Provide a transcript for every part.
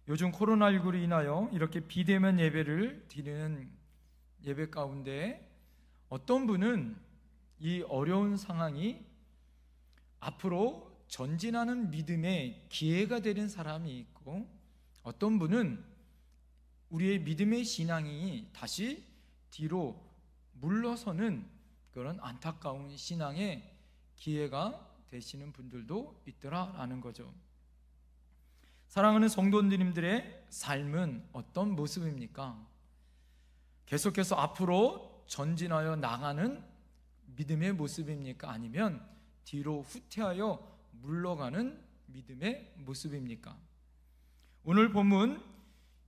요즘 코로나19로 인하여 이렇게 비대면 예배를 드리는 예배 가운데 어떤 분은 이 어려운 상황이 앞으로 전진하는 믿음의 기회가 되는 사람이 있고, 어떤 분은 우리의 믿음의 신앙이 다시 뒤로 물러서는 그런 안타까운 신앙의 기회가 되시는 분들도 있더라라는 거죠. 사랑하는 성도님들의 삶은 어떤 모습입니까? 계속해서 앞으로 전진하여 나가는 믿음의 모습입니까? 아니면 뒤로 후퇴하여 물러가는 믿음의 모습입니까? 오늘 본문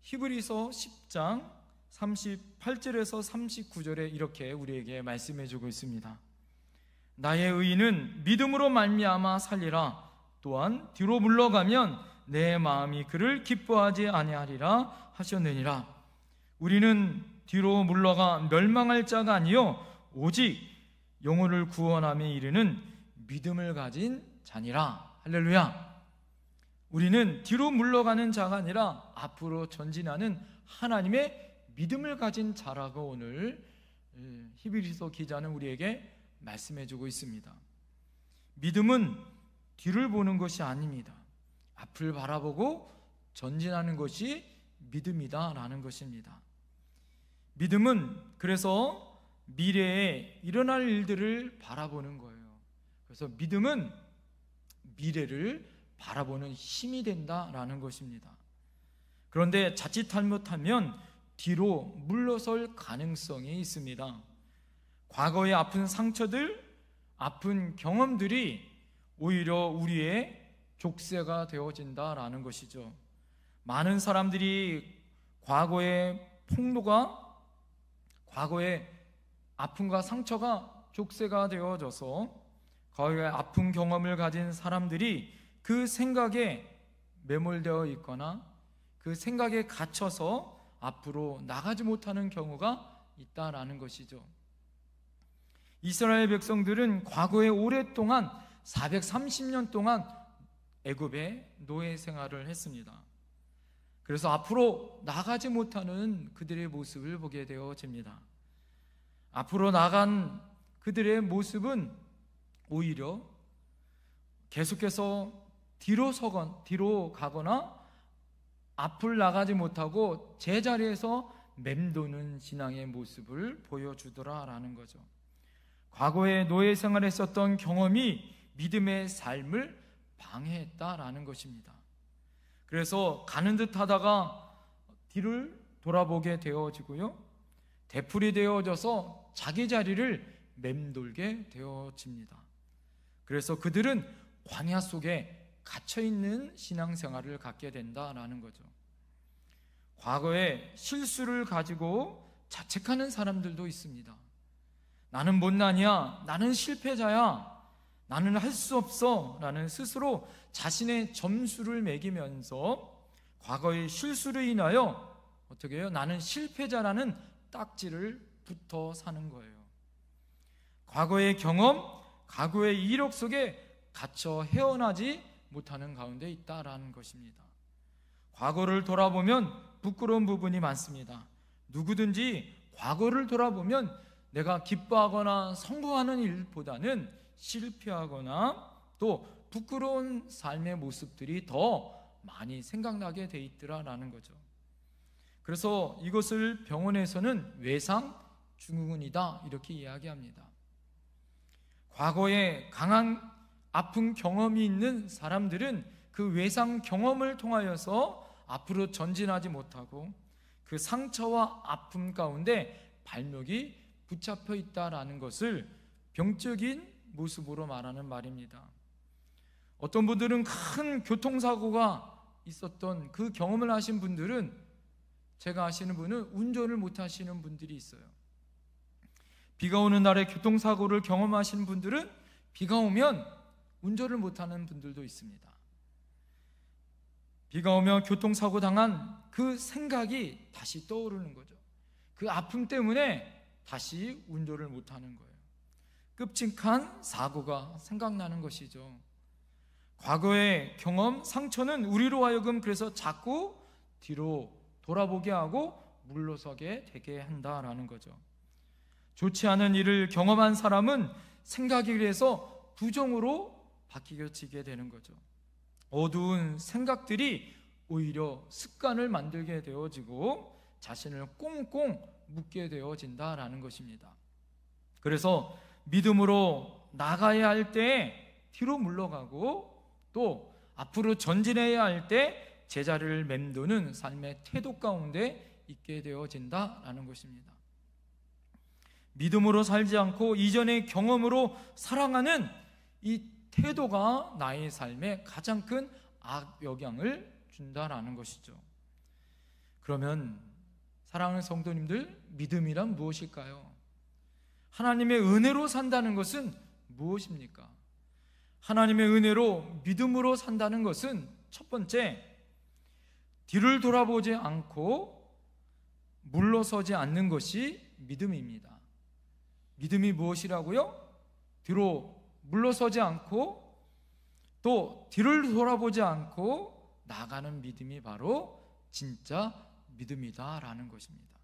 히브리서 10장 38절에서 39절에 이렇게 우리에게 말씀해 주고 있습니다. 나의 의인은 믿음으로 말미암아 살리라. 또한 뒤로 물러가면 내 마음이 그를 기뻐하지 아니하리라 하셨느니라. 우리는 뒤로 물러가 멸망할 자가 아니요 오직 영혼을 구원함에 이르는 믿음을 가진 자니라. 할렐루야. 우리는 뒤로 물러가는 자가 아니라 앞으로 전진하는 하나님의 믿음을 가진 자라고 오늘 히브리서 기자는 우리에게 말씀해 주고 있습니다. 믿음은 뒤를 보는 것이 아닙니다. 앞을 바라보고 전진하는 것이 믿음이다라는 것입니다. 믿음은 그래서 미래에 일어날 일들을 바라보는 거예요. 그래서 믿음은 미래를 바라보는 힘이 된다라는 것입니다. 그런데 자칫 잘못하면 뒤로 물러설 가능성이 있습니다. 과거의 아픈 상처들, 아픈 경험들이 오히려 우리의 족쇄가 되어진다라는 것이죠. 많은 사람들이 과거의 폭로가, 과거의 아픔과 상처가 족쇄가 되어져서 과거의 아픈 경험을 가진 사람들이 그 생각에 매몰되어 있거나 그 생각에 갇혀서 앞으로 나가지 못하는 경우가 있다라는 것이죠. 이스라엘 백성들은 과거에 오랫동안 430년 동안 애굽의 노예 생활을 했습니다. 그래서 앞으로 나가지 못하는 그들의 모습을 보게 되어집니다. 앞으로 나간 그들의 모습은 오히려 계속해서 뒤로 가거나 앞을 나가지 못하고 제자리에서 맴도는 신앙의 모습을 보여주더라라는 거죠. 과거에 노예 생활했었던 경험이 믿음의 삶을 방해했다라는 것입니다. 그래서 가는 듯 하다가 뒤를 돌아보게 되어지고요, 되풀이 되어져서 자기 자리를 맴돌게 되어집니다. 그래서 그들은 광야 속에 갇혀있는 신앙생활을 갖게 된다라는 거죠. 과거에 실수를 가지고 자책하는 사람들도 있습니다. 나는 못나냐, 나는 실패자야, 나는 할 수 없어 라는 스스로 자신의 점수를 매기면서 과거의 실수로 인하여 어떻게 해요? 나는 실패자라는 딱지를 붙어 사는 거예요. 과거의 경험, 과거의 이력 속에 갇혀 헤어나지 못하는 가운데 있다라는 것입니다. 과거를 돌아보면 부끄러운 부분이 많습니다. 누구든지 과거를 돌아보면 내가 기뻐하거나 성공하는 일보다는 실패하거나 또 부끄러운 삶의 모습들이 더 많이 생각나게 돼 있더라라는 거죠. 그래서 이것을 병원에서는 외상 증후군이다 이렇게 이야기합니다. 과거에 강한 아픈 경험이 있는 사람들은 그 외상 경험을 통하여서 앞으로 전진하지 못하고 그 상처와 아픔 가운데 발목이 붙잡혀 있다라는 것을 병적인 모습으로 말하는 말입니다. 어떤 분들은 큰 교통사고가 있었던 그 경험을 하신 분들은, 제가 아시는 분은 운전을 못 하시는 분들이 있어요. 비가 오는 날에 교통사고를 경험하신 분들은 비가 오면 운전을 못하는 분들도 있습니다. 비가 오면 교통사고 당한 그 생각이 다시 떠오르는 거죠. 그 아픔 때문에 다시 운전을 못하는 거예요. 끔찍한 사고가 생각나는 것이죠. 과거의 경험, 상처는 우리로 하여금 그래서 자꾸 뒤로 돌아보게 하고 물러서게 되게 한다라는 거죠. 좋지 않은 일을 경험한 사람은 생각에 의해서 부정으로 바뀌어지게 되는 거죠. 어두운 생각들이 오히려 습관을 만들게 되어지고 자신을 꽁꽁 묶게 되어진다라는 것입니다. 그래서 믿음으로 나가야 할 때 뒤로 물러가고 또 앞으로 전진해야 할 때 제자리를 맴도는 삶의 태도 가운데 있게 되어진다라는 것입니다. 믿음으로 살지 않고 이전의 경험으로 살아가는 이 태도가 나의 삶에 가장 큰 악영향을 준다라는 것이죠. 그러면 사랑하는 성도님들, 믿음이란 무엇일까요? 하나님의 은혜로 산다는 것은 무엇입니까? 하나님의 은혜로 믿음으로 산다는 것은 첫 번째, 뒤를 돌아보지 않고 물러서지 않는 것이 믿음입니다. 믿음이 무엇이라고요? 뒤로 물러서지 않고 또 뒤를 돌아보지 않고 나가는 믿음이 바로 진짜 믿음이다라는 것입니다.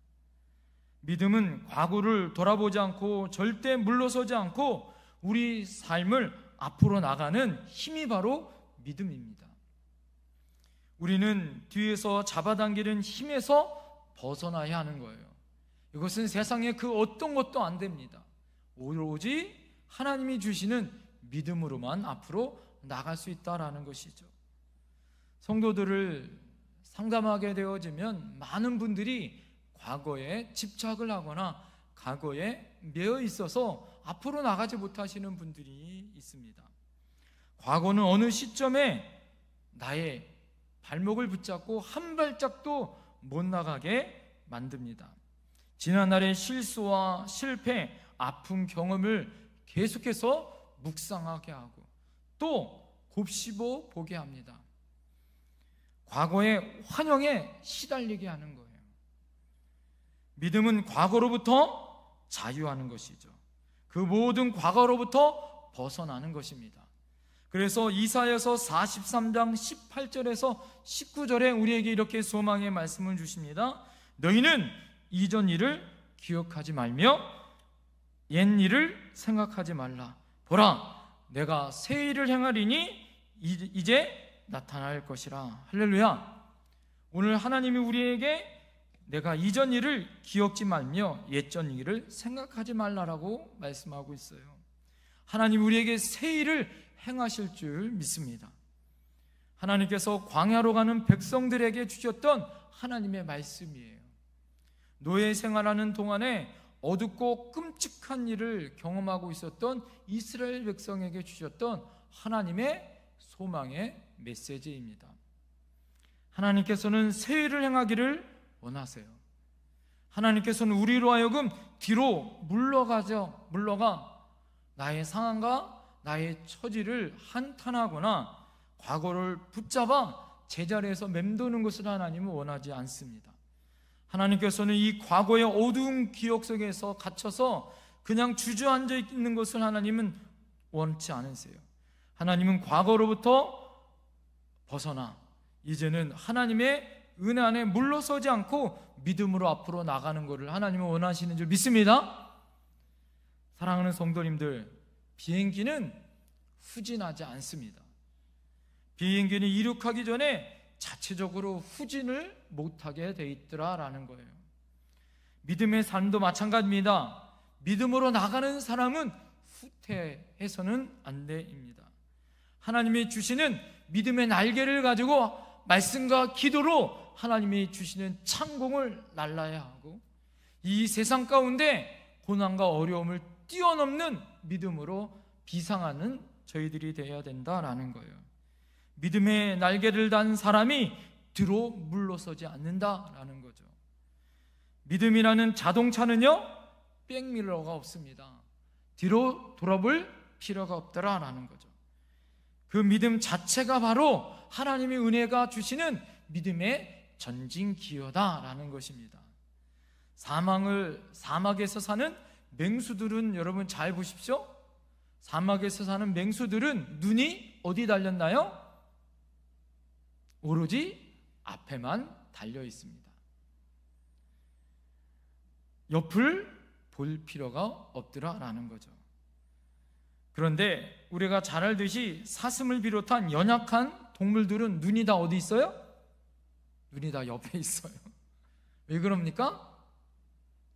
믿음은 과거를 돌아보지 않고 절대 물러서지 않고 우리 삶을 앞으로 나가는 힘이 바로 믿음입니다. 우리는 뒤에서 잡아당기는 힘에서 벗어나야 하는 거예요. 이것은 세상의 그 어떤 것도 안 됩니다. 오로지 하나님이 주시는 믿음으로만 앞으로 나갈 수 있다라는 것이죠. 성도들을 상담하게 되어지면 많은 분들이 과거에 집착을 하거나 과거에 매여 있어서 앞으로 나가지 못하시는 분들이 있습니다. 과거는 어느 시점에 나의 발목을 붙잡고 한 발짝도 못 나가게 만듭니다. 지난날의 실수와 실패, 아픈 경험을 계속해서 묵상하게 하고 또 곱씹어 보게 합니다. 과거의 환영에 시달리게 하는 거예요. 믿음은 과거로부터 자유하는 것이죠. 그 모든 과거로부터 벗어나는 것입니다. 그래서 이사야서 43장 18절에서 19절에 우리에게 이렇게 소망의 말씀을 주십니다. 너희는 이전 일을 기억하지 말며 옛 일을 생각하지 말라. 보라, 내가 새 일을 행하리니 이제 나타날 것이라. 할렐루야. 오늘 하나님이 우리에게 내가 이전 일을 기억지 말며 옛전 일을 생각하지 말라라고 말씀하고 있어요. 하나님 우리에게 새 일을 행하실 줄 믿습니다. 하나님께서 광야로 가는 백성들에게 주셨던 하나님의 말씀이에요. 노예 생활하는 동안에 어둡고 끔찍한 일을 경험하고 있었던 이스라엘 백성에게 주셨던 하나님의 소망의 메시지입니다. 하나님께서는 새 일을 행하기를 원하세요. 하나님께서는 우리로 하여금 뒤로 물러가 나의 상황과 나의 처지를 한탄하거나 과거를 붙잡아 제자리에서 맴도는 것을 하나님은 원하지 않습니다. 하나님께서는 이 과거의 어두운 기억 속에서 갇혀서 그냥 주저앉아 있는 것을 하나님은 원치 않으세요. 하나님은 과거로부터 벗어나 이제는 하나님의 은혜 안에 물러서지 않고 믿음으로 앞으로 나가는 것을 하나님은 원하시는 줄 믿습니다. 사랑하는 성도님들, 비행기는 후진하지 않습니다. 비행기는 이륙하기 전에 자체적으로 후진을 못하게 돼 있더라라는 거예요. 믿음의 삶도 마찬가지입니다. 믿음으로 나가는 사람은 후퇴해서는 안 됩니다. 하나님이 주시는 믿음의 날개를 가지고 말씀과 기도로 하나님이 주시는 창공을 날라야 하고 이 세상 가운데 고난과 어려움을 뛰어넘는 믿음으로 비상하는 저희들이 되어야 된다라는 거예요. 믿음의 날개를 단 사람이 뒤로 물러서지 않는다라는 거죠. 믿음이라는 자동차는요, 백미러가 없습니다. 뒤로 돌아볼 필요가 없더라라는 거죠. 그 믿음 자체가 바로 하나님의 은혜가 주시는 믿음의 전진기어다라는 것입니다. 사막에서 사는 맹수들은 여러분 잘 보십시오. 사막에서 사는 맹수들은 눈이 어디 달렸나요? 오로지 앞에만 달려 있습니다. 옆을 볼 필요가 없더라라는 거죠. 그런데 우리가 잘 알듯이 사슴을 비롯한 연약한 동물들은 눈이 다 어디 있어요? 눈이 다 옆에 있어요. 왜 그럽니까?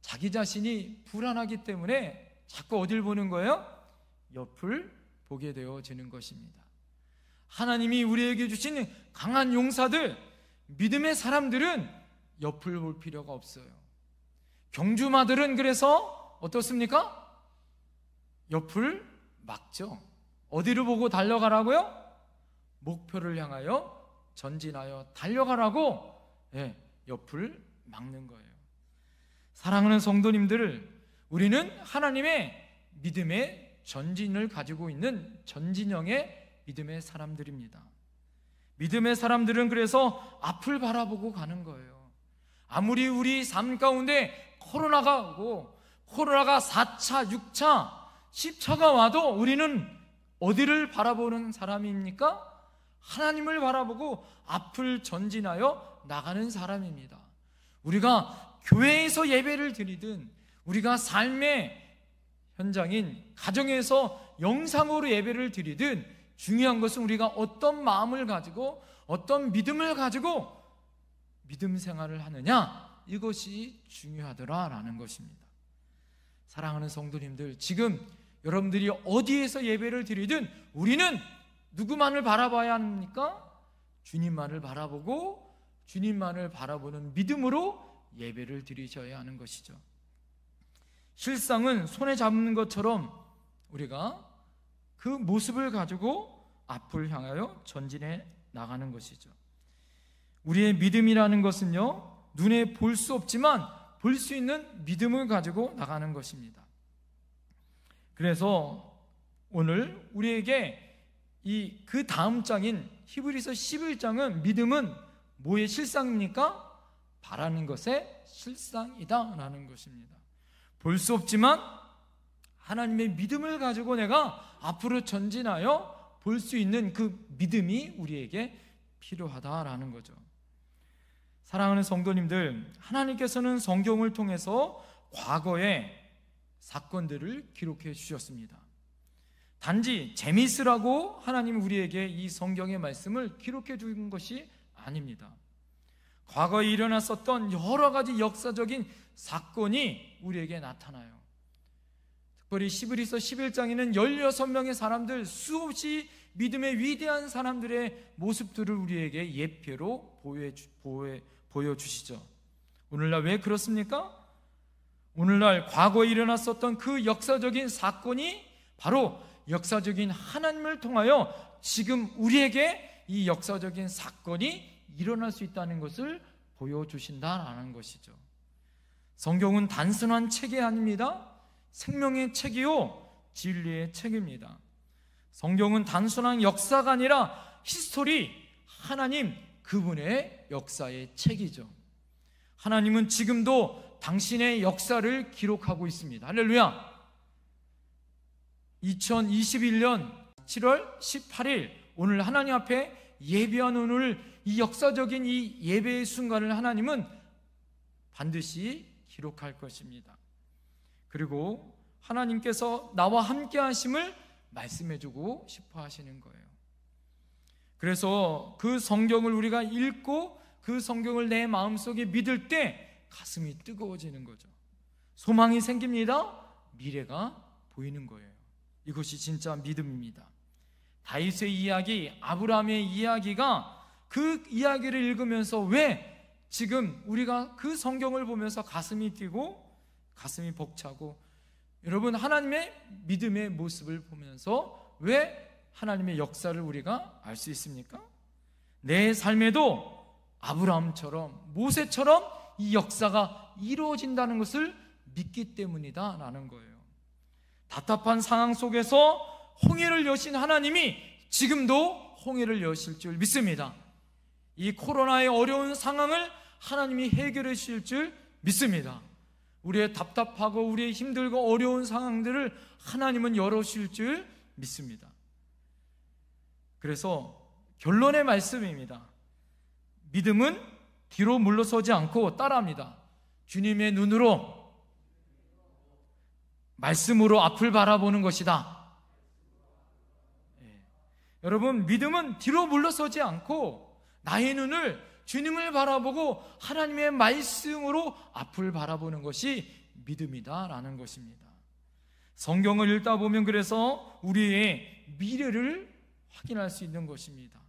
자기 자신이 불안하기 때문에 자꾸 어딜 보는 거예요? 옆을 보게 되어지는 것입니다. 하나님이 우리에게 주신 강한 용사들, 믿음의 사람들은 옆을 볼 필요가 없어요. 경주마들은 그래서 어떻습니까? 옆을 막죠. 어디를 보고 달려가라고요? 목표를 향하여 전진하여 달려가라고 옆을 막는 거예요. 사랑하는 성도님들, 우리는 하나님의 믿음의 전진을 가지고 있는 전진형의 믿음의 사람들입니다. 믿음의 사람들은 그래서 앞을 바라보고 가는 거예요. 아무리 우리 삶 가운데 코로나가 오고 코로나가 4차, 6차, 10차가 와도 우리는 어디를 바라보는 사람입니까? 하나님을 바라보고 앞을 전진하여 나가는 사람입니다. 우리가 교회에서 예배를 드리든 우리가 삶의 현장인 가정에서 영상으로 예배를 드리든 중요한 것은 우리가 어떤 마음을 가지고 어떤 믿음을 가지고 믿음 생활을 하느냐, 이것이 중요하더라라는 것입니다. 사랑하는 성도님들, 지금 여러분들이 어디에서 예배를 드리든 우리는 누구만을 바라봐야 합니까? 주님만을 바라보고 주님만을 바라보는 믿음으로 예배를 드리셔야 하는 것이죠. 실상은 손에 잡는 것처럼 우리가 그 모습을 가지고 앞을 향하여 전진해 나가는 것이죠. 우리의 믿음이라는 것은요, 눈에 볼 수 없지만 볼 수 있는 믿음을 가지고 나가는 것입니다. 그래서 오늘 우리에게 그 다음 장인 히브리서 11장은 믿음은 뭐의 실상입니까? 바라는 것의 실상이다 라는 것입니다. 볼 수 없지만 하나님의 믿음을 가지고 내가 앞으로 전진하여 볼 수 있는 그 믿음이 우리에게 필요하다라는 거죠. 사랑하는 성도님들, 하나님께서는 성경을 통해서 과거의 사건들을 기록해 주셨습니다. 단지 재미있으라고 하나님 우리에게 이 성경의 말씀을 기록해 준 것이 아닙니다. 과거에 일어났었던 여러 가지 역사적인 사건이 우리에게 나타나요. 특별히 히브리서 11장에는 16명의 사람들, 수없이 믿음의 위대한 사람들의 모습들을 우리에게 예표로 보여주시죠. 오늘날 왜 그렇습니까? 오늘날 과거에 일어났었던 그 역사적인 사건이 바로 역사적인 하나님을 통하여 지금 우리에게 이 역사적인 사건이 일어날 수 있다는 것을 보여주신다라는 것이죠. 성경은 단순한 책이 아닙니다. 생명의 책이요, 진리의 책입니다. 성경은 단순한 역사가 아니라 히스토리, 하나님 그분의 역사의 책이죠. 하나님은 지금도 당신의 역사를 기록하고 있습니다. 할렐루야. 2021년 7월 18일 오늘 하나님 앞에 예배한 오늘 이 역사적인 이 예배의 순간을 하나님은 반드시 기록할 것입니다. 그리고 하나님께서 나와 함께 하심을 말씀해주고 싶어 하시는 거예요. 그래서 그 성경을 우리가 읽고 그 성경을 내 마음속에 믿을 때 가슴이 뜨거워지는 거죠. 소망이 생깁니다. 미래가 보이는 거예요. 이것이 진짜 믿음입니다. 다윗의 이야기, 아브라함의 이야기가 그 이야기를 읽으면서 왜 지금 우리가 그 성경을 보면서 가슴이 뛰고 가슴이 벅차고, 여러분 하나님의 믿음의 모습을 보면서 왜 하나님의 역사를 우리가 알 수 있습니까? 내 삶에도 아브라함처럼 모세처럼 이 역사가 이루어진다는 것을 믿기 때문이다 라는 거예요. 답답한 상황 속에서 홍해를 여신 하나님이 지금도 홍해를 여실 줄 믿습니다. 이 코로나의 어려운 상황을 하나님이 해결해 주실 줄 믿습니다. 우리의 답답하고 우리의 힘들고 어려운 상황들을 하나님은 열어주실 줄 믿습니다. 그래서 결론의 말씀입니다. 믿음은 뒤로 물러서지 않고 따라합니다. 주님의 눈으로, 말씀으로 앞을 바라보는 것이다. 여러분, 믿음은 뒤로 물러서지 않고 나의 눈을 주님을 바라보고 하나님의 말씀으로 앞을 바라보는 것이 믿음이다라는 것입니다. 성경을 읽다 보면 그래서 우리의 미래를 확인할 수 있는 것입니다.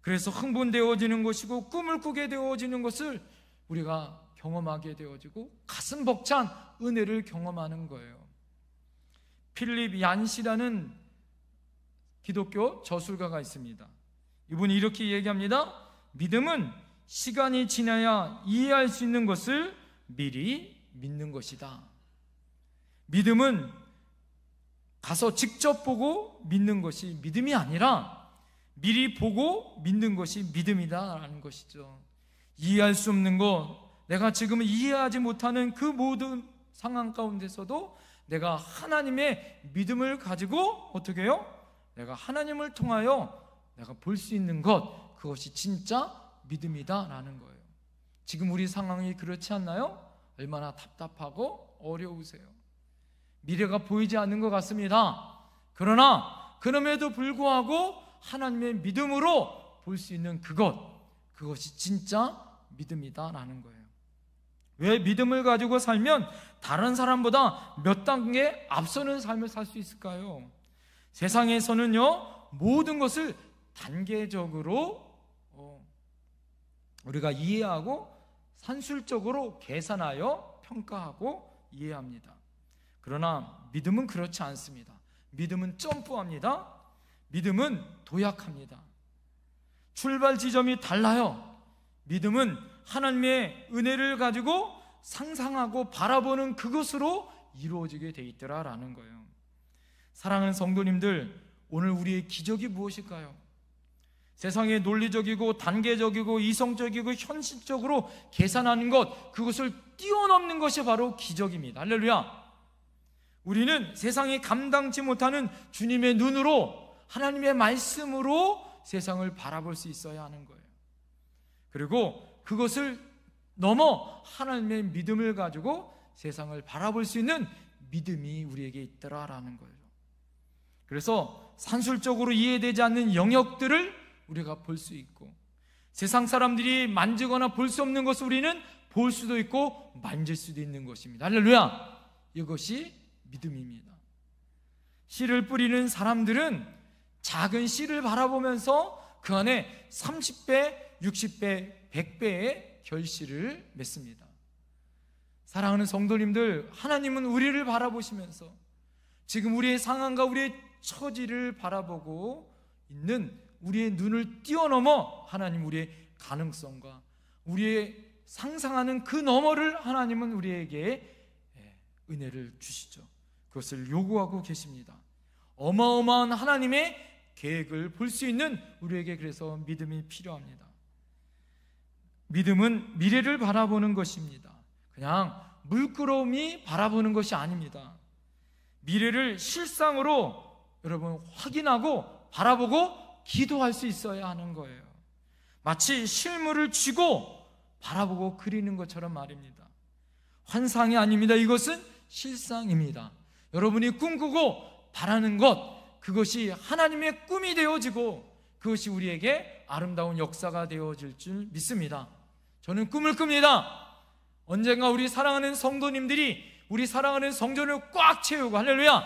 그래서 흥분되어지는 것이고 꿈을 꾸게 되어지는 것을 우리가 경험하게 되어지고 가슴 벅찬 은혜를 경험하는 거예요. 필립 얀시라는 기독교 저술가가 있습니다. 이분이 이렇게 얘기합니다. 믿음은 시간이 지나야 이해할 수 있는 것을 미리 믿는 것이다. 믿음은 가서 직접 보고 믿는 것이 믿음이 아니라 미리 보고 믿는 것이 믿음이다라는 것이죠. 이해할 수 없는 것, 내가 지금 이해하지 못하는 그 모든 상황 가운데서도 내가 하나님의 믿음을 가지고 어떻게 해요? 내가 하나님을 통하여 내가 볼 수 있는 것, 그것이 진짜 믿음이다라는 거예요. 지금 우리 상황이 그렇지 않나요? 얼마나 답답하고 어려우세요. 미래가 보이지 않는 것 같습니다. 그러나 그럼에도 불구하고 하나님의 믿음으로 볼 수 있는 그것이 진짜 믿음이다라는 거예요. 왜 믿음을 가지고 살면 다른 사람보다 몇 단계 앞서는 삶을 살 수 있을까요? 세상에서는요, 모든 것을 단계적으로 우리가 이해하고 산술적으로 계산하여 평가하고 이해합니다. 그러나 믿음은 그렇지 않습니다. 믿음은 점프합니다. 믿음은 도약합니다. 출발 지점이 달라요. 믿음은 하나님의 은혜를 가지고 상상하고 바라보는 그것으로 이루어지게 돼 있더라라는 거예요. 사랑하는 성도님들, 오늘 우리의 기적이 무엇일까요? 세상의 논리적이고 단계적이고 이성적이고 현실적으로 계산하는 것, 그것을 뛰어넘는 것이 바로 기적입니다. 할렐루야. 우리는 세상이 감당치 못하는 주님의 눈으로, 하나님의 말씀으로 세상을 바라볼 수 있어야 하는 거예요. 그리고 그것을 넘어 하나님의 믿음을 가지고 세상을 바라볼 수 있는 믿음이 우리에게 있더라라는 거예요. 그래서 산술적으로 이해되지 않는 영역들을 우리가 볼 수 있고, 세상 사람들이 만지거나 볼 수 없는 것을 우리는 볼 수도 있고 만질 수도 있는 것입니다. 할렐루야. 이것이 믿음입니다. 씨를 뿌리는 사람들은 작은 씨를 바라보면서 그 안에 30배, 60배, 100배의 결실을 맺습니다. 사랑하는 성도님들, 하나님은 우리를 바라보시면서 지금 우리의 상황과 우리의 처지를 바라보고 있는 우리의 눈을 뛰어넘어 하나님 우리의 가능성과 우리의 상상하는 그 너머를 하나님은 우리에게 은혜를 주시죠. 그것을 요구하고 계십니다. 어마어마한 하나님의 계획을 볼 수 있는 우리에게 그래서 믿음이 필요합니다. 믿음은 미래를 바라보는 것입니다. 그냥 물끄러미 바라보는 것이 아닙니다. 미래를 실상으로 여러분 확인하고 바라보고 기도할 수 있어야 하는 거예요. 마치 실물을 쥐고 바라보고 그리는 것처럼 말입니다. 환상이 아닙니다. 이것은 실상입니다. 여러분이 꿈꾸고 바라는 것, 그것이 하나님의 꿈이 되어지고 그것이 우리에게 아름다운 역사가 되어질 줄 믿습니다. 저는 꿈을 꿉니다. 언젠가 우리 사랑하는 성도님들이 우리 사랑하는 성전을 꽉 채우고, 할렐루야,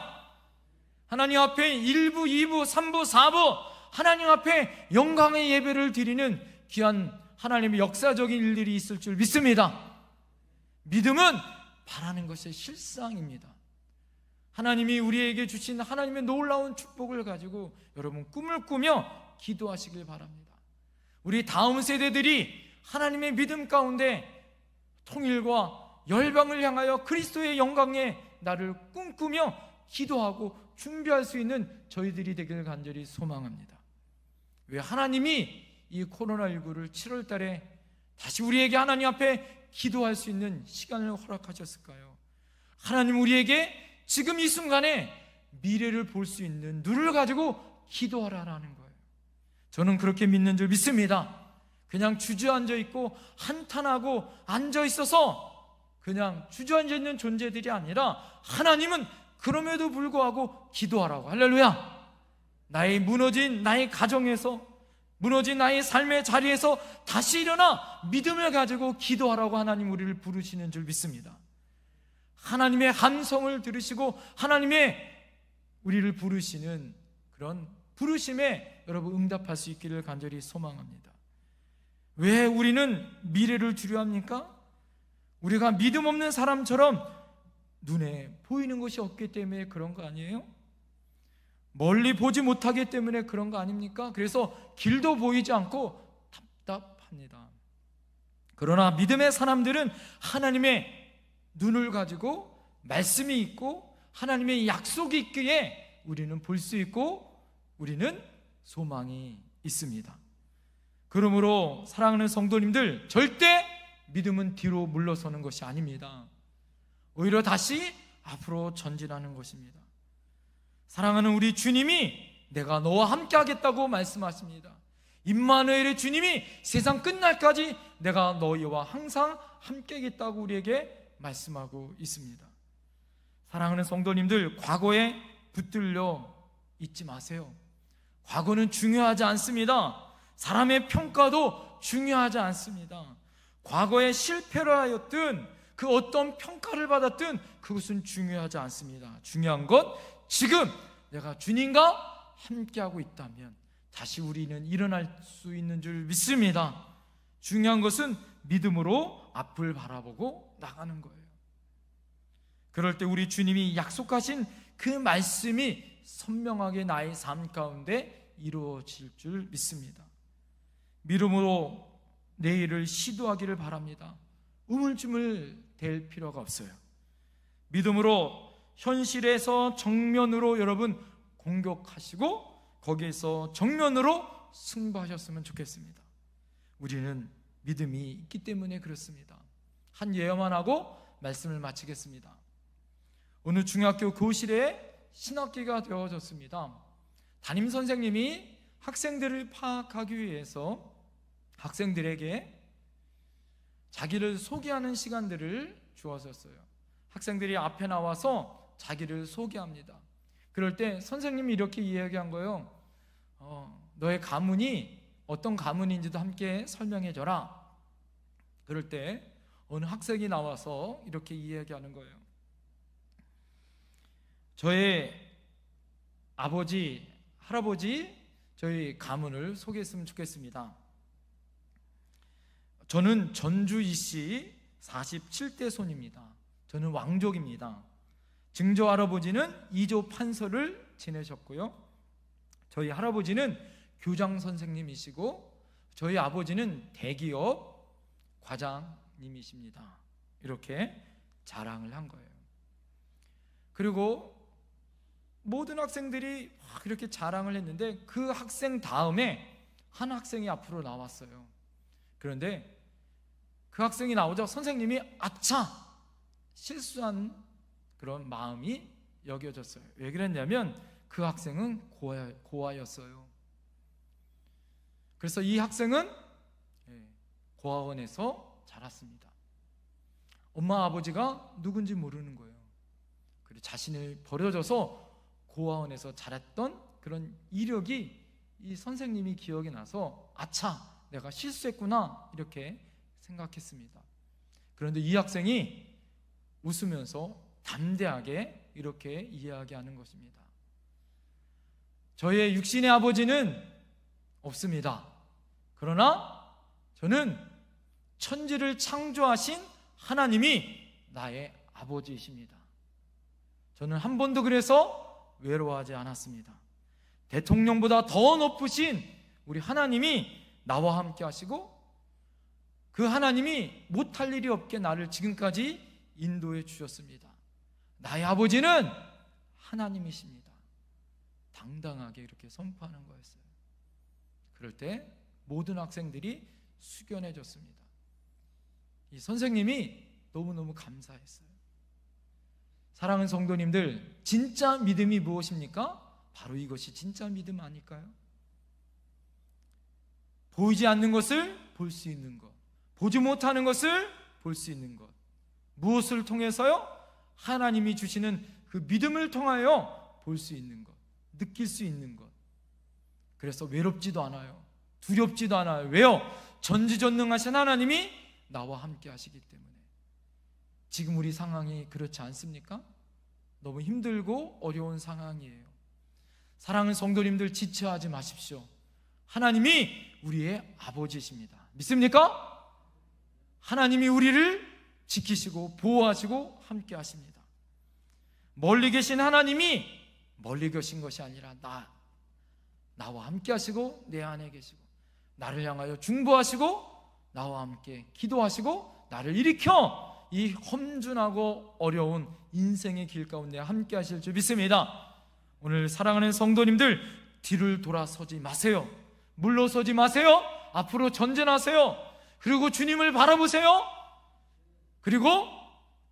하나님 앞에 1부, 2부, 3부, 4부 하나님 앞에 영광의 예배를 드리는 귀한 하나님의 역사적인 일들이 있을 줄 믿습니다. 믿음은 바라는 것의 실상입니다. 하나님이 우리에게 주신 하나님의 놀라운 축복을 가지고 여러분 꿈을 꾸며 기도하시길 바랍니다. 우리 다음 세대들이 하나님의 믿음 가운데 통일과 열방을 향하여 그리스도의 영광의 날을 꿈꾸며 기도하고 준비할 수 있는 저희들이 되길 간절히 소망합니다. 왜 하나님이 이 코로나19를 7월 달에 다시 우리에게 하나님 앞에 기도할 수 있는 시간을 허락하셨을까요? 하나님 우리에게 지금 이 순간에 미래를 볼 수 있는 눈을 가지고 기도하라는 거예요. 저는 그렇게 믿는 줄 믿습니다. 그냥 주저앉아 있고 한탄하고 앉아 있어서 그냥 주저앉아 있는 존재들이 아니라 하나님은 그럼에도 불구하고 기도하라고. 할렐루야. 나의 무너진 나의 가정에서, 무너진 나의 삶의 자리에서 다시 일어나 믿음을 가지고 기도하라고 하나님 우리를 부르시는 줄 믿습니다. 하나님의 함성을 들으시고 하나님의 우리를 부르시는 그런 부르심에 여러분 응답할 수 있기를 간절히 소망합니다. 왜 우리는 미래를 두려워합니까? 우리가 믿음 없는 사람처럼 눈에 보이는 것이 없기 때문에 그런 거 아니에요? 멀리 보지 못하기 때문에 그런 거 아닙니까? 그래서 길도 보이지 않고 답답합니다. 그러나 믿음의 사람들은 하나님의 눈을 가지고 말씀이 있고 하나님의 약속이 있기에 우리는 볼 수 있고 우리는 소망이 있습니다. 그러므로 사랑하는 성도님들, 절대 믿음은 뒤로 물러서는 것이 아닙니다. 오히려 다시 앞으로 전진하는 것입니다. 사랑하는 우리 주님이 내가 너와 함께 하겠다고 말씀하십니다. 임마누엘의 주님이 세상 끝날까지 내가 너희와 항상 함께 하겠다고 우리에게 말씀하고 있습니다. 사랑하는 성도님들, 과거에 붙들려 있지 마세요. 과거는 중요하지 않습니다. 사람의 평가도 중요하지 않습니다. 과거에 실패를 하였든 그 어떤 평가를 받았든 그것은 중요하지 않습니다. 중요한 건 지금 내가 주님과 함께하고 있다면 다시 우리는 일어날 수 있는 줄 믿습니다. 중요한 것은 믿음으로 앞을 바라보고 나가는 거예요. 그럴 때 우리 주님이 약속하신 그 말씀이 선명하게 나의 삶 가운데 이루어질 줄 믿습니다. 믿음으로 내일을 시도하기를 바랍니다. 우물쭈물 될 필요가 없어요. 믿음으로 현실에서 정면으로 여러분 공격하시고 거기에서 정면으로 승부하셨으면 좋겠습니다. 우리는 믿음이 있기 때문에 그렇습니다. 한 예언만 하고 말씀을 마치겠습니다. 오늘 중학교 교실에 신학기가 되어졌습니다. 담임 선생님이 학생들을 파악하기 위해서 학생들에게 자기를 소개하는 시간들을 주었었어요. 학생들이 앞에 나와서 자기를 소개합니다. 그럴 때 선생님이 이렇게 이야기한 거예요. 너의 가문이 어떤 가문인지도 함께 설명해줘라. 그럴 때 어느 학생이 나와서 이렇게 이야기하는 거예요. 저의 아버지, 할아버지, 저희 가문을 소개했으면 좋겠습니다. 저는 전주 이씨 47대 손입니다. 저는 왕족입니다. 증조 할아버지는 2조 판서를 지내셨고요. 저희 할아버지는 교장 선생님이시고 저희 아버지는 대기업 과장님이십니다. 이렇게 자랑을 한 거예요. 그리고 모든 학생들이 막 이렇게 자랑을 했는데 그 학생 다음에 한 학생이 앞으로 나왔어요. 그런데 그 학생이 나오자 선생님이 아차! 실수한 그런 마음이 여겨졌어요. 왜 그랬냐면 그 학생은 고아였어요. 그래서 이 학생은 고아원에서 자랐습니다. 엄마 아버지가 누군지 모르는 거예요. 그리고 자신을 버려져서 고아원에서 자랐던 그런 이력이 이 선생님이 기억이 나서 아차! 내가 실수했구나 이렇게 생각했습니다. 그런데 이 학생이 웃으면서 담대하게 이렇게 이야기하는 것입니다. 저의 육신의 아버지는 없습니다. 그러나 저는 천지를 창조하신 하나님이 나의 아버지이십니다. 저는 한 번도 그래서 외로워하지 않았습니다. 대통령보다 더 높으신 우리 하나님이 나와 함께 하시고 그 하나님이 못할 일이 없게 나를 지금까지 인도해 주셨습니다. 나의 아버지는 하나님이십니다. 당당하게 이렇게 선포하는 거였어요. 그럴 때 모든 학생들이 숙연해 졌습니다. 이 선생님이 너무너무 감사했어요. 사랑하는 성도님들, 진짜 믿음이 무엇입니까? 바로 이것이 진짜 믿음 아닐까요? 보이지 않는 것을 볼 수 있는 것, 보지 못하는 것을 볼 수 있는 것. 무엇을 통해서요? 하나님이 주시는 그 믿음을 통하여 볼 수 있는 것, 느낄 수 있는 것. 그래서 외롭지도 않아요. 두렵지도 않아요. 왜요? 전지전능하신 하나님이 나와 함께 하시기 때문에. 지금 우리 상황이 그렇지 않습니까? 너무 힘들고 어려운 상황이에요. 사랑하는 성도님들, 지체하지 마십시오. 하나님이 우리의 아버지십니다. 믿습니까? 하나님이 우리를 지키시고 보호하시고 함께 하십니다. 멀리 계신 하나님이 멀리 계신 것이 아니라 나와 함께 하시고 내 안에 계시고 나를 향하여 중보하시고 나와 함께 기도하시고 나를 일으켜 이 험준하고 어려운 인생의 길 가운데 함께 하실 줄 믿습니다. 오늘 사랑하는 성도님들, 뒤를 돌아서지 마세요. 물러서지 마세요. 앞으로 전진하세요. 그리고 주님을 바라보세요. 그리고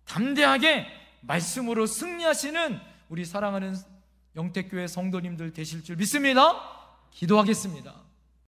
담대하게 말씀으로 승리하시는 우리 사랑하는 영택교회 성도님들 되실 줄 믿습니다. 기도하겠습니다.